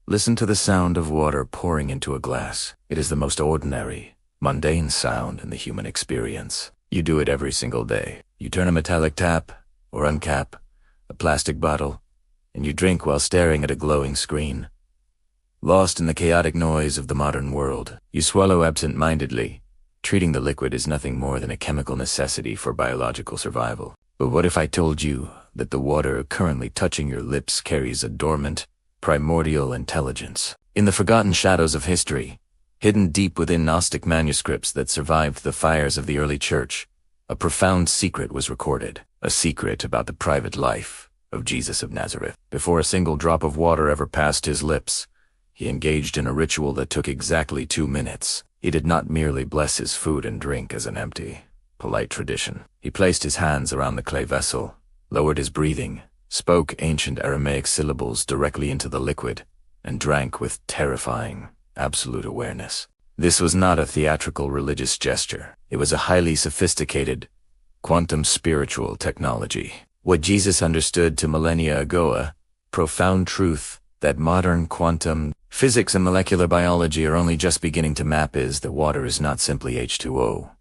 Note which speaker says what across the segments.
Speaker 1: Listen to the sound of water pouring into a glass. It is the most ordinary, mundane sound in the human experience. You do it every single day. You turn a metallic tap, or uncap, a plastic bottle, and you drink while staring at a glowing screen. Lost in the chaotic noise of the modern world, you swallow absent-mindedly, treating the liquid as nothing more than a chemical necessity for biological survival. But what if I told you that the water currently touching your lips carries a dormant, primordial intelligence? In the forgotten shadows of history, hidden deep within Gnostic manuscripts that survived the fires of the early church, a profound secret was recorded, a secret about the private life of Jesus of Nazareth. Before a single drop of water ever passed his lips, he engaged in a ritual that took exactly 2 minutes. He did not merely bless his food and drink as an empty, polite tradition. He placed his hands around the clay vessel, lowered his breathing, spoke ancient Aramaic syllables directly into the liquid, and drank with terrifying, absolute awareness. This was not a theatrical religious gesture. It was a highly sophisticated, quantum spiritual technology. What Jesus understood to millennia ago, a profound truth that modern quantum physics and molecular biology are only just beginning to map, is that water is not simply H2O.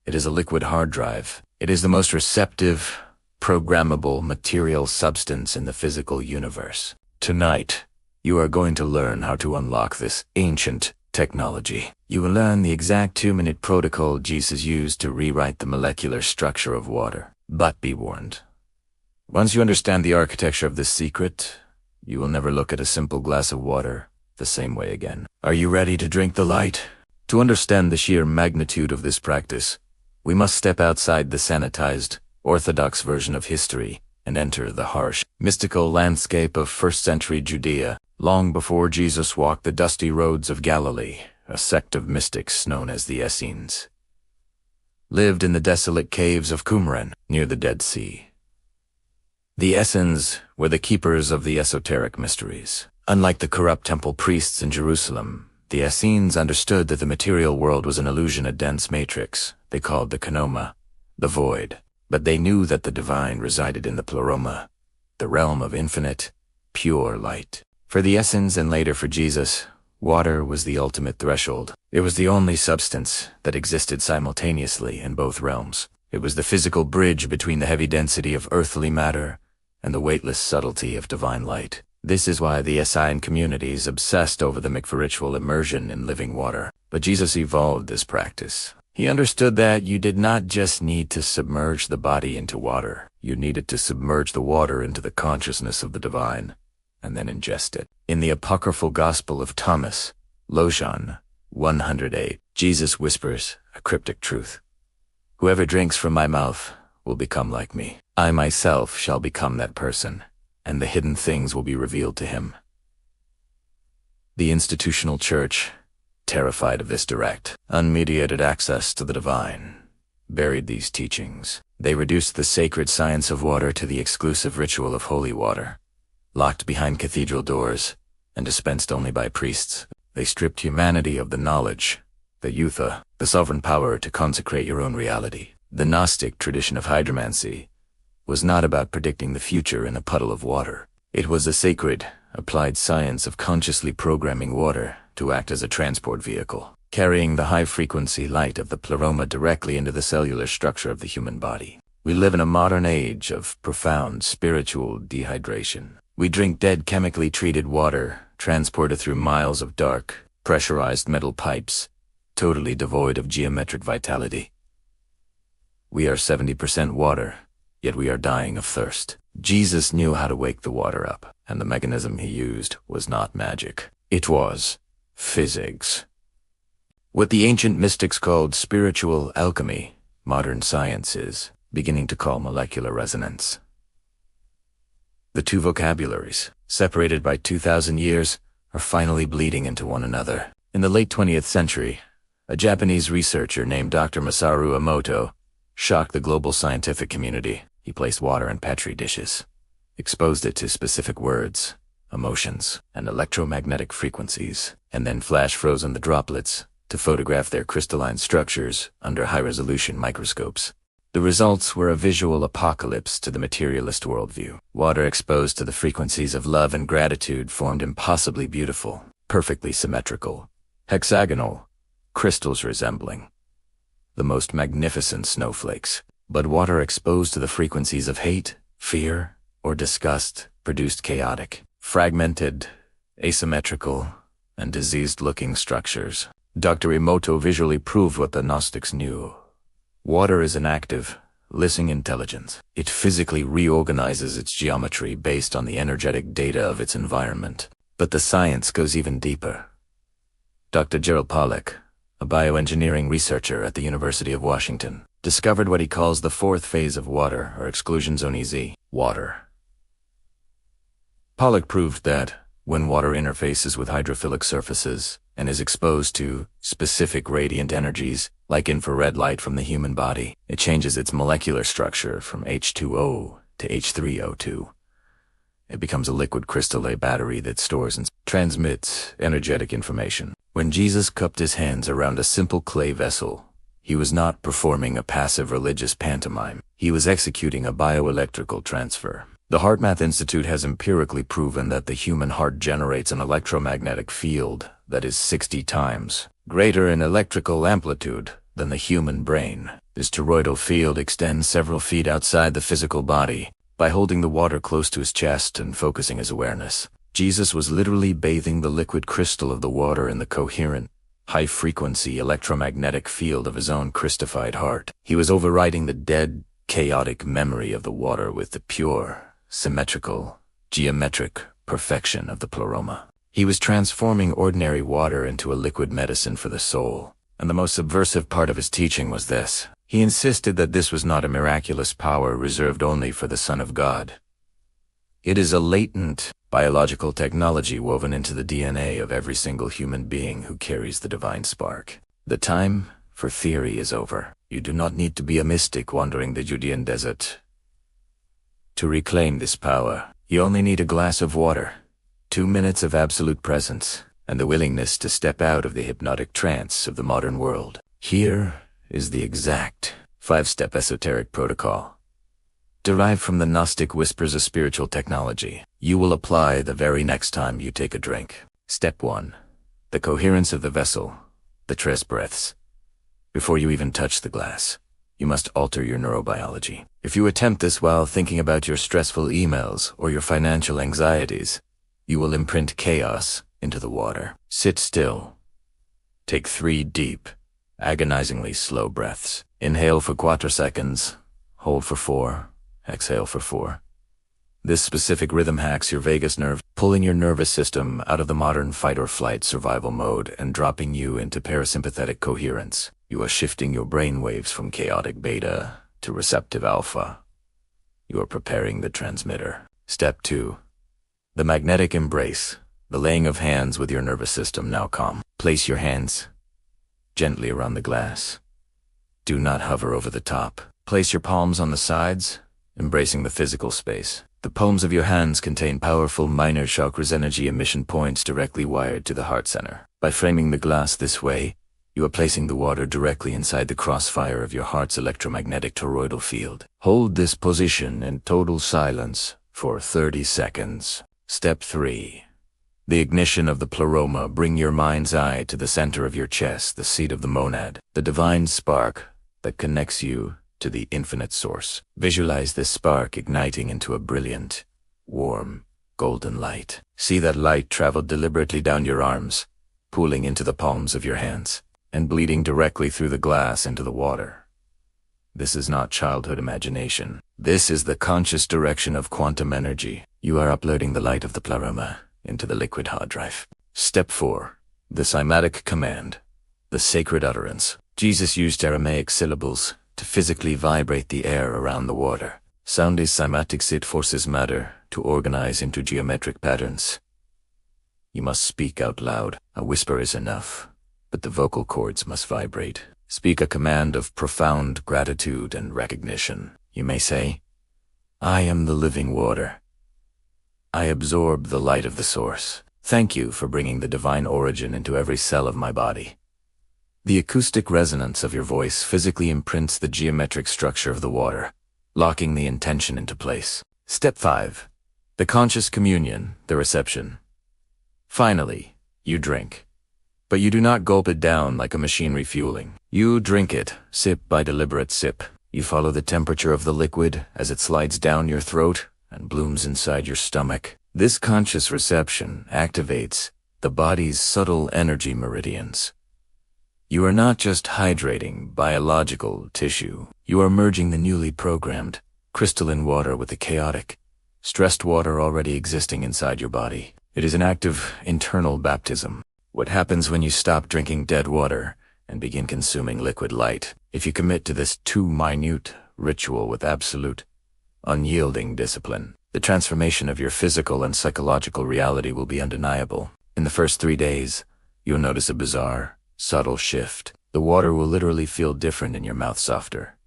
Speaker 1: It is a liquid hard drive. It is the most receptive, programmable material substance in the physical universe. Tonight, you are going to learn how to unlock this ancient technology. You will learn the exact 2-minute protocol Jesus used to rewrite the molecular structure of water. But be warned. Once you understand the architecture of this secret, you will never look at a simple glass of water the same way again. Are you ready to drink the light? To understand the sheer magnitude of this practice, we must step outside the sanitized, orthodox version of history and enter the harsh, mystical landscape of first-century Judea. Long before Jesus walked the dusty roads of Galilee, a sect of mystics known as the Essenes lived in the desolate caves of Qumran near the Dead Sea. The Essenes were the keepers of the esoteric mysteries. Unlike the corrupt temple priests in Jerusalem, the Essenes understood that the material world was an illusion, a dense matrix they called the Pleroma, the void. But they knew that the divine resided in the Pleroma, the realm of infinite, pure light. For the Essenes and later for Jesus, water was the ultimate threshold. It was the only substance that existed simultaneously in both realms. It was the physical bridge between the heavy density of earthly matter and the weightless subtlety of divine light. This is why the Essene communities obsessed over the mikvah immersion in living water. But Jesus evolved this practice. He understood that you did not just need to submerge the body into water. You needed to submerge the water into the consciousness of the divine, and then ingest it. In the apocryphal Gospel of Thomas, John 108, Jesus whispers a cryptic truth. Whoever drinks from my mouth will become like me. I myself shall become that person, and the hidden things will be revealed to him. The institutional church, terrified of this direct, unmediated access to the divine, buried these teachings. They reduced the sacred science of water to the exclusive ritual of holy water, locked behind cathedral doors and dispensed only by priests. They stripped humanity of the knowledge, the eutha, the sovereign power to consecrate your own reality. The Gnostic tradition of Hydromancy was not about predicting the future in a puddle of water. It was a sacred, applied science of consciously programming water to act as a transport vehicle, carrying the high-frequency light of the Pleroma directly into the cellular structure of the human body. We live in a modern age of profound spiritual dehydration. We drink dead chemically treated water, transported through miles of dark, pressurized metal pipes, totally devoid of geometric vitality. We are 70% water, yet we are dying of thirst. Jesus knew how to wake the water up, and the mechanism he used was not magic. It was physics. What the ancient mystics called spiritual alchemy, modern science is beginning to call molecular resonance. The two vocabularies, separated by 2,000 years, are finally bleeding into one another. In the late 20th century, a Japanese researcher named Dr. Masaru Emoto shocked the global scientific community. He placed water in Petri dishes, exposed it to specific words, emotions, and electromagnetic frequencies, and then flash-frozen the droplets to photograph their crystalline structures under high-resolution microscopes. The results were a visual apocalypse to the materialist worldview. Water exposed to the frequencies of love and gratitude formed impossibly beautiful, perfectly symmetrical, hexagonal, crystals resembling the most magnificent snowflakes. But water exposed to the frequencies of hate, fear, or disgust produced chaotic, fragmented, asymmetrical, and diseased-looking structures. Dr. Emoto visually proved what the Gnostics knew. Water is an active, listening intelligence. It physically reorganizes its geometry based on the energetic data of its environment. But the science goes even deeper. Dr. Gerald Pollack, a bioengineering researcher at the University of Washington, discovered what he calls the fourth phase of water, or exclusion zone EZ, water. Pollack proved that when water interfaces with hydrophilic surfaces and is exposed to specific radiant energies, like infrared light from the human body, it changes its molecular structure from H2O to H3O2. It becomes a liquid crystalline battery that stores and transmits energetic information. When Jesus cupped his hands around a simple clay vessel, he was not performing a passive religious pantomime. He was executing a bioelectrical transfer. The HeartMath Institute has empirically proven that the human heart generates an electromagnetic field that is 60 times greater in electrical amplitude than the human brain. This toroidal field extends several feet outside the physical body. By holding the water close to his chest and focusing his awareness, Jesus was literally bathing the liquid crystal of the water in the coherent, high-frequency electromagnetic field of his own Christified heart. He was overriding the dead, chaotic memory of the water with the pure, symmetrical, geometric perfection of the Pleroma. He was transforming ordinary water into a liquid medicine for the soul. And the most subversive part of his teaching was this. He insisted that this was not a miraculous power reserved only for the Son of God. It is a latent, biological technology woven into the DNA of every single human being who carries the divine spark. The time for theory is over. You do not need to be a mystic wandering the Judean desert to reclaim this power. You only need a glass of water, 2 minutes of absolute presence, and the willingness to step out of the hypnotic trance of the modern world. Here is the exact 5-step esoteric protocol, derived from the Gnostic whispers of spiritual technology. You will apply the very next time you take a drink. Step 1. The coherence of the vessel, the tres breaths. Before you even touch the glass, you must alter your neurobiology. If you attempt this while thinking about your stressful emails or your financial anxieties, you will imprint chaos into the water. Sit still. Take 3 deep, agonizingly slow breaths. Inhale for 4 seconds, hold for 4, exhale for 4. This specific rhythm hacks your vagus nerve, pulling your nervous system out of the modern fight-or-flight survival mode and dropping you into parasympathetic coherence. You are shifting your brain waves from chaotic beta to receptive alpha. You are preparing the transmitter. Step 2. The magnetic embrace, the laying of hands with your nervous system now calm. Place your hands gently around the glass. Do not hover over the top. Place your palms on the sides, embracing the physical space. The palms of your hands contain powerful minor chakras energy emission points directly wired to the heart center. By framing the glass this way, you are placing the water directly inside the crossfire of your heart's electromagnetic toroidal field. Hold this position in total silence for 30 seconds. Step 3. The ignition of the Pleroma. Bring your mind's eye to the center of your chest, the seat of the monad, the divine spark that connects you to the infinite source. Visualize this spark igniting into a brilliant, warm, golden light. See that light travel deliberately down your arms, pooling into the palms of your hands, and bleeding directly through the glass into the water. This is not childhood imagination. This is the conscious direction of quantum energy. You are uploading the light of the Pleroma into the liquid hard drive. Step 4. The Cymatic command, the sacred utterance. Jesus used Aramaic syllables to physically vibrate the air around the water. Sound is Cymatics. It forces matter to organize into geometric patterns. You must speak out loud. A whisper is enough, but the vocal cords must vibrate. Speak a command of profound gratitude and recognition. You may say, I am the living water. I absorb the light of the source. Thank you for bringing the divine origin into every cell of my body. The acoustic resonance of your voice physically imprints the geometric structure of the water, locking the intention into place. Step 5. The conscious communion, the reception. Finally, you drink. But you do not gulp it down like a machine refueling. You drink it, sip by deliberate sip. You follow the temperature of the liquid as it slides down your throat and blooms inside your stomach. This conscious reception activates the body's subtle energy meridians. You are not just hydrating biological tissue. You are merging the newly programmed crystalline water with the chaotic, stressed water already existing inside your body. It is an act of internal baptism. What happens when you stop drinking dead water and begin consuming liquid light? If you commit to this too minute ritual with absolute, unyielding discipline, the transformation of your physical and psychological reality will be undeniable. In the first 3 days, you'll notice a bizarre, subtle shift. The water will literally feel different in your mouth, softer,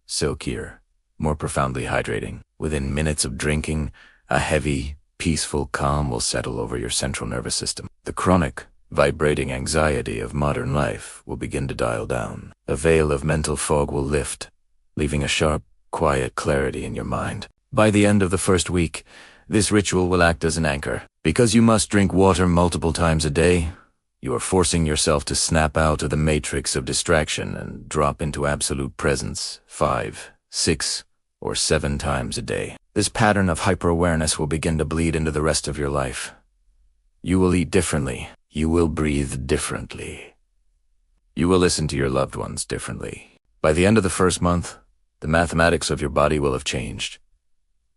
Speaker 1: silkier, more profoundly hydrating. Within minutes of drinking, a heavy, peaceful calm will settle over your central nervous system. The chronic, vibrating anxiety of modern life will begin to dial down. A veil of mental fog will lift, leaving a sharp, quiet clarity in your mind. By the end of the first week, this ritual will act as an anchor. Because you must drink water multiple times a day, you are forcing yourself to snap out of the matrix of distraction and drop into absolute presence 5, 6, or 7 times a day. This pattern of hyper-awareness will begin to bleed into the rest of your life. You will eat differently. You will breathe differently. You will listen to your loved ones differently. By the end of the first month, the mathematics of your body will have changed.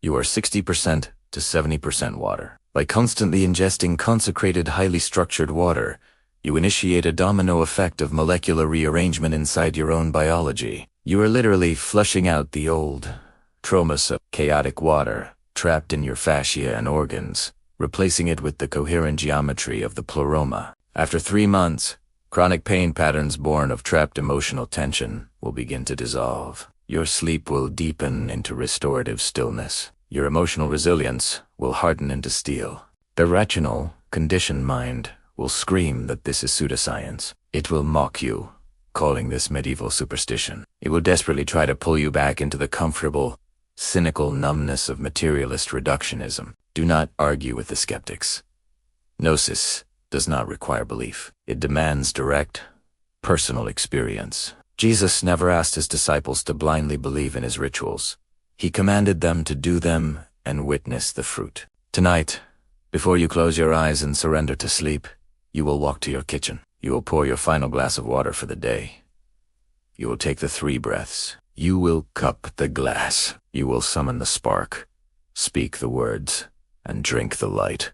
Speaker 1: You are 60% to 70% water. By constantly ingesting consecrated, highly structured water, you initiate a domino effect of molecular rearrangement inside your own biology. You are literally flushing out the old traumas of chaotic water trapped in your fascia and organs, replacing it with the coherent geometry of the Pleroma. After 3 months, chronic pain patterns born of trapped emotional tension will begin to dissolve. Your sleep will deepen into restorative stillness. Your emotional resilience will harden into steel. The rational, conditioned mind will scream that this is pseudoscience. It will mock you, calling this medieval superstition. It will desperately try to pull you back into the comfortable, cynical numbness of materialist reductionism. Do not argue with the skeptics. Gnosis does not require belief. It demands direct, personal experience. Jesus never asked his disciples to blindly believe in his rituals. He commanded them to do them and witness the fruit. Tonight, before you close your eyes and surrender to sleep, you will walk to your kitchen. You will pour your final glass of water for the day. You will take the 3 breaths. You will cup the glass. You will summon the spark, speak the words, and drink the light.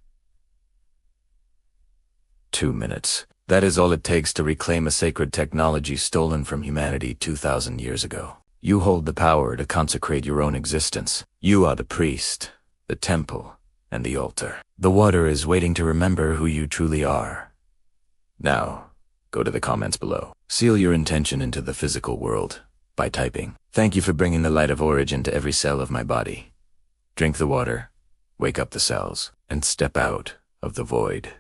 Speaker 1: 2 minutes. That is all it takes to reclaim a sacred technology stolen from humanity 2,000 years ago. You hold the power to consecrate your own existence. You are the priest, the temple, and the altar. The water is waiting to remember who you truly are. Now, go to the comments below. Seal your intention into the physical world by typing, "Thank you for bringing the light of origin to every cell of my body." Drink the water, wake up the cells, and step out of the void.